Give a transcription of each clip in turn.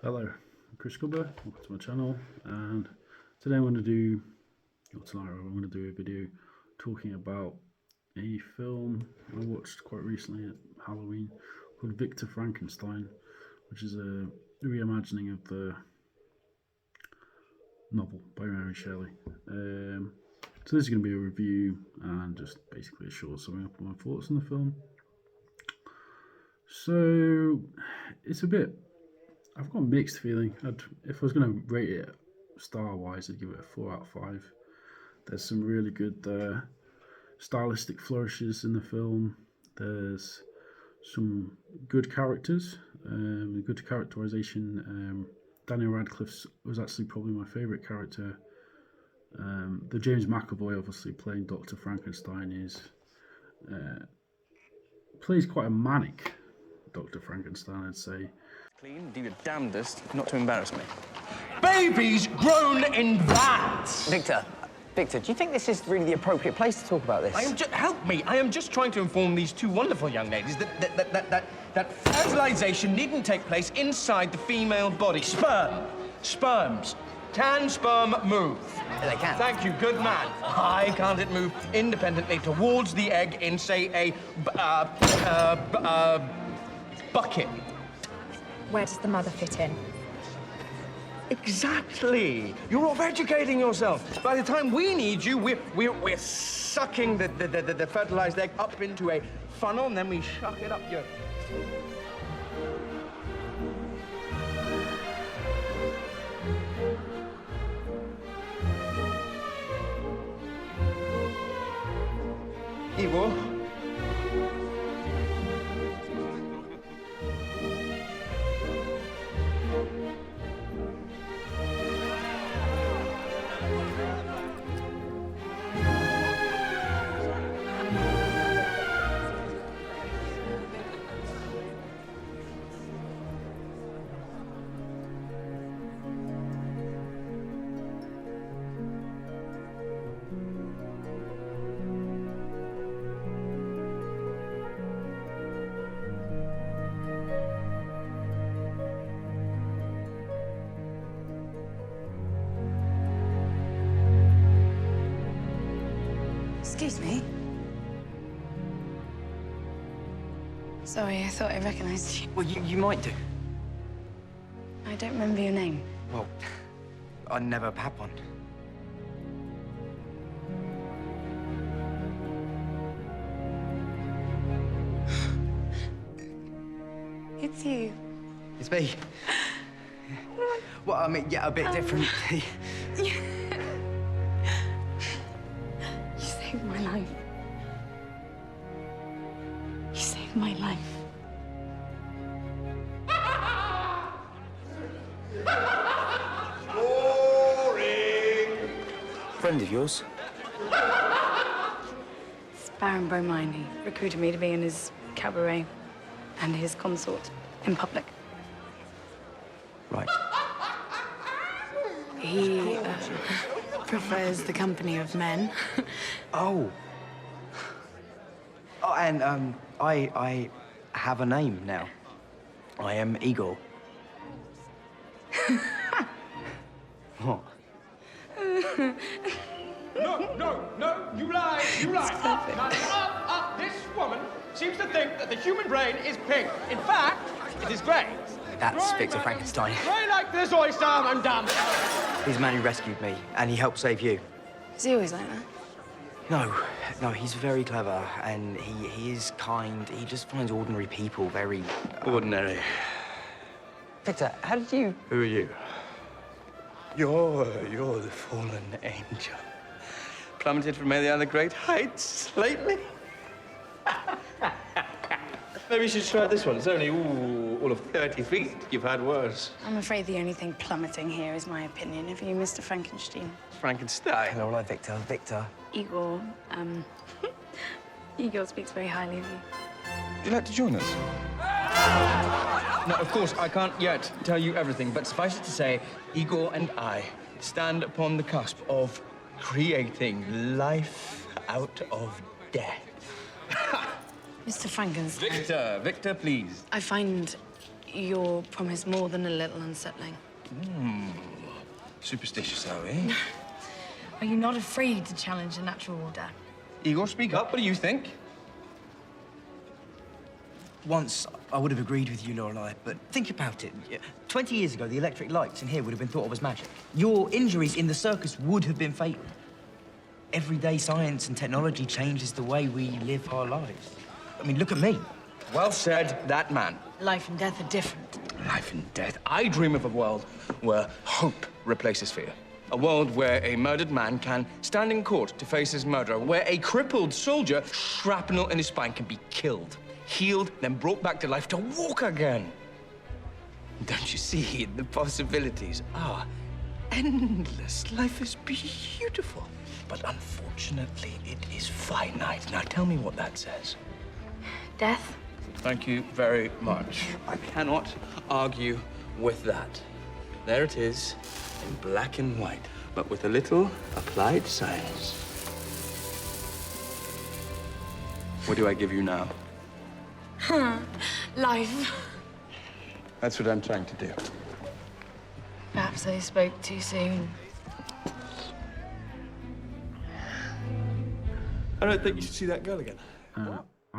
Hello, I'm Chris Gubber, welcome to my channel, and today I'm going to do, or tonight I'm going to do a video talking about a film I watched quite recently at Halloween called Victor Frankenstein, which is a reimagining of the novel by Mary Shelley. So this is going to be a review and just basically a short summing up of my thoughts on the film. So it's a bit, I've got a mixed feeling. If I was going to rate it star-wise, I'd give it a 4 out of 5. There's some really good stylistic flourishes in the film. There's some good characters, good characterization. Daniel Radcliffe was actually probably my favourite character. The James Macavoy, obviously playing Dr. Frankenstein, plays quite a manic Dr. Frankenstein, I'd say. Clean, do your damnedest not to embarrass me. Babies grown in vats! Victor, do you think this is really the appropriate place to talk about this? Help me. I am just trying to inform these two wonderful young ladies that fertilization needn't take place inside the female body. Sperms. Can sperm move? They can. Thank you, good man. Why can't it move independently towards the egg in, say, a bucket? Where does the mother fit in? Exactly. You're overeducating yourself. By the time we need you, we're sucking the fertilized egg up into a funnel, and then we shuck it up your... Ivo. Excuse me. Sorry, I thought I recognized you. Well, you might do. I don't remember your name. Well, I never had one. It's you. It's me. Well, I mean, yeah, a bit different. You saved my life. You saved my life. Boring! Friend of yours? It's Baron Bromine. He recruited me to be in his cabaret and his consort in public. Right. He prefers the company of men. Oh. Oh, and, I have a name now. I am Igor. What? No, you lie. Now, this woman seems to think that the human brain is pink. In fact, it is grey. That's Victor Frankenstein. Grey like this oyster and damn. He's the man who rescued me, and he helped save you. Is he always like that? No, he's very clever, and he is kind. He just finds ordinary people very... Ordinary. Victor, how did you... Who are you? You're the fallen angel. Plummeted from any other great heights lately. Maybe you should try this one. It's only, all of 30 feet. You've had worse. I'm afraid the only thing plummeting here is my opinion of you, Mr. Frankenstein. Frankenstein. Hello, Victor. Igor, Igor speaks very highly of you. Would you like to join us? Now, of course, I can't yet tell you everything, but suffice it to say, Igor and I stand upon the cusp of creating life out of death. Mr. Frankenstein. Victor, please. I find Your promise more than a little unsettling. Superstitious, are we? Are you not afraid to challenge the natural order? Igor, speak up. What do you think? Once, I would have agreed with you, Lorelei, but think about it. 20 years ago, the electric lights in here would have been thought of as magic. Your injuries in the circus would have been fatal. Everyday science and technology changes the way we live our lives. I mean, look at me. Well said, that man. Life and death are different. Life and death. I dream of a world where hope replaces fear. A world where a murdered man can stand in court to face his murderer, where a crippled soldier, shrapnel in his spine, can be killed, healed, then brought back to life to walk again. Don't you see? The possibilities are endless. Life is beautiful. But unfortunately, it is finite. Now tell me what that says. Death? Thank you very much. I cannot argue with that. There it is, in black and white, but with a little applied science. What do I give you now? Life. That's what I'm trying to do. Perhaps I spoke too soon. I don't think you should see that girl again.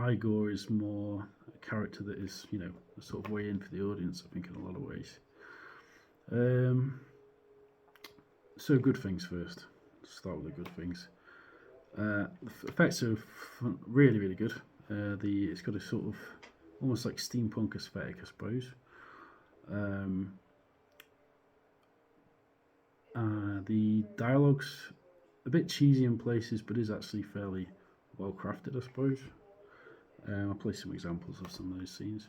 Igor is more a character that is, you know, a sort of way in for the audience, I think, in a lot of ways. So good things first. Start with the good things. The effects are really, really good. It's got a sort of almost like steampunk aesthetic, I suppose. The dialogue's a bit cheesy in places, but is actually fairly well crafted, I suppose. I'll play some examples of some of those scenes.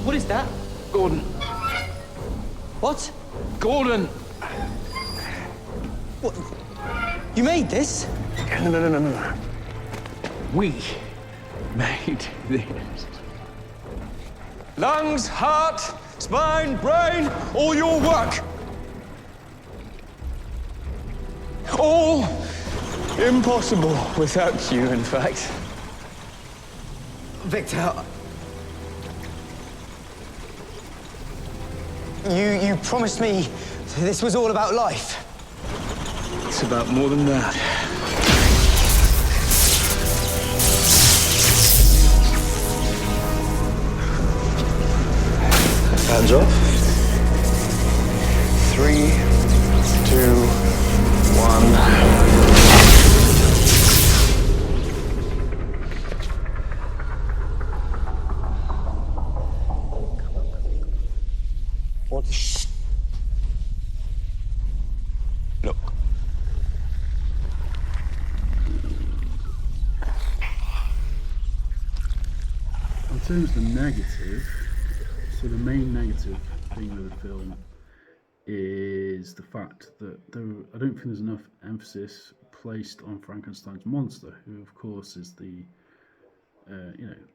What is that? Gordon. What? Gordon! What? You made this? No. We made this. Lungs, heart, spine, brain, all your work. All impossible without you, in fact. Victor, you promised me this was all about life. It's about more than that. Hands off. 3, 2, 1. What? Look. In terms of the negative, so the main negative thing with the film is the fact that I don't think there's enough emphasis placed on Frankenstein's monster, who of course is the,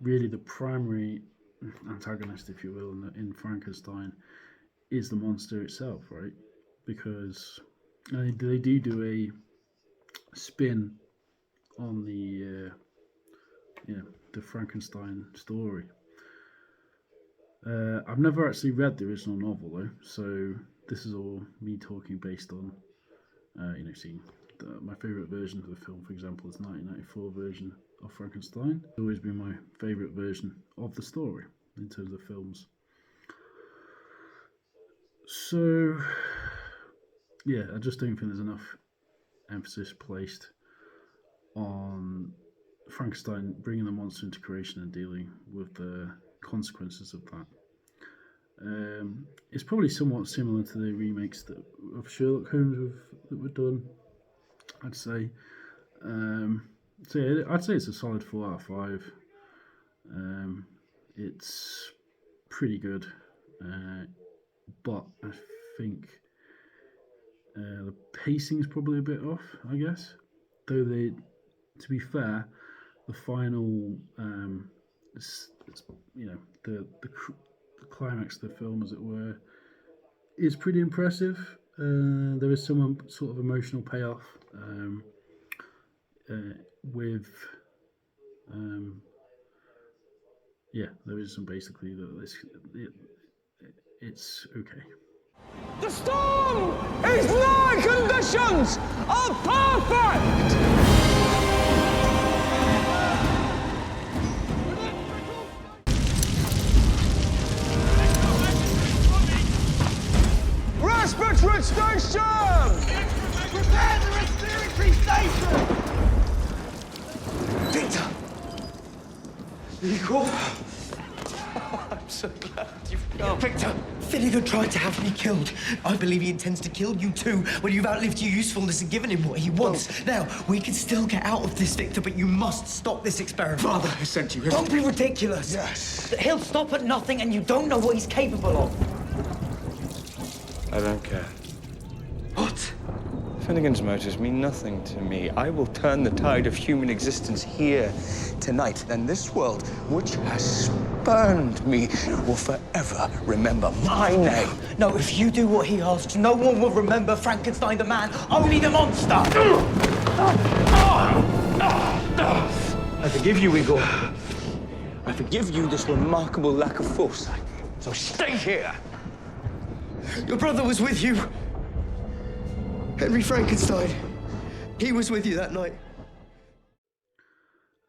really the primary antagonist, if you will, in Frankenstein, is the monster itself, right? Because they do a spin on the Frankenstein story. I've never actually read the original novel though, so this is all me talking based on, seeing my favourite version of the film, for example, is the 1994 version of Frankenstein. It's always been my favourite version of the story in terms of films. So, yeah, I just don't think there's enough emphasis placed on Frankenstein bringing the monster into creation and dealing with the consequences of that. It's probably somewhat similar to the remakes of Sherlock Holmes that were done, I'd say. So yeah, I'd say it's a solid 4 out of 5. It's pretty good, but I think the pacing's probably a bit off, I guess. Though to be fair, the final, the climax of the film, as it were, is pretty impressive. There is some sort of emotional payoff with, there is some basically it's okay. The storm is nigh, conditions are perfect! Respiratory station! Prepare the respiratory station! Victor! Eagle? I'm so glad you've come. Victor, Finnegan tried to have me killed. I believe he intends to kill you too when you've outlived your usefulness and given him what he wants. Now, we can still get out of this, Victor, but you must stop this experiment. Father has sent you. Don't be ridiculous. Yes. He'll stop at nothing and you don't know what he's capable of. I don't care. What? Finnegan's motives mean nothing to me. I will turn the tide of human existence here tonight. Then this world, which has spurned me, will forever remember my name. No, if you do what he asks, no one will remember Frankenstein the man, only the monster. I forgive you, Igor. I forgive you this remarkable lack of foresight. So stay here. Your brother was with you. Henry Frankenstein. He was with you that night.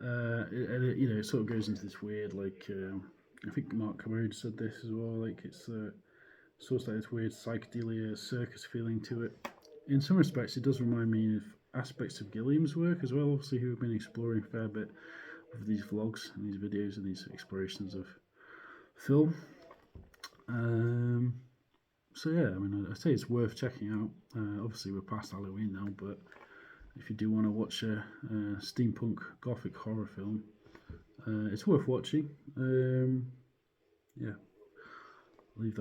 It sort of goes into this weird, like, I think Macavoy said this as well, like, it's sort of like this weird psychedelia circus feeling to it. In some respects, it does remind me of aspects of Gilliam's work as well, obviously, who have been exploring a fair bit with these vlogs and these videos and these explorations of film. So yeah, I mean, I'd say it's worth checking out. Obviously, we're past Halloween now, but if you do want to watch a steampunk gothic horror film, it's worth watching. Yeah, leave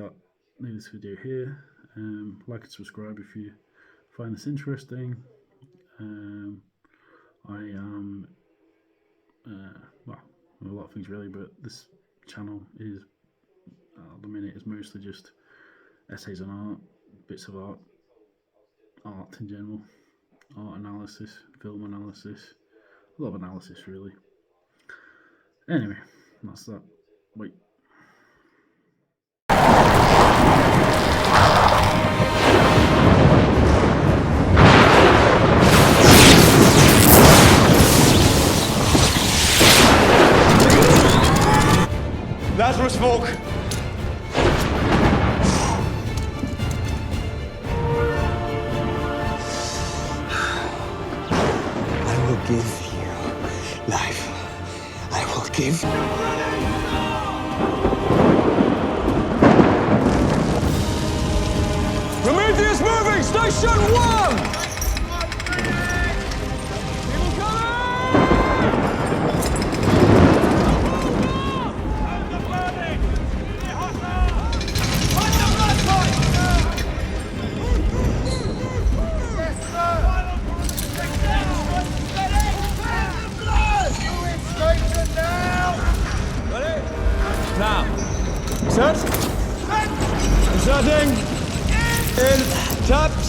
this video here. Like and subscribe if you find this interesting. I am well, a lot of things really, but this channel is at the minute is mostly just essays on art, bits of art in general, art analysis, film analysis, a lot of analysis really. Anyway, that's that. Wait. Lazarus Fork! I will give you life. I will give. Prometheus moving! Station 1! Now, set. Inserting in taps.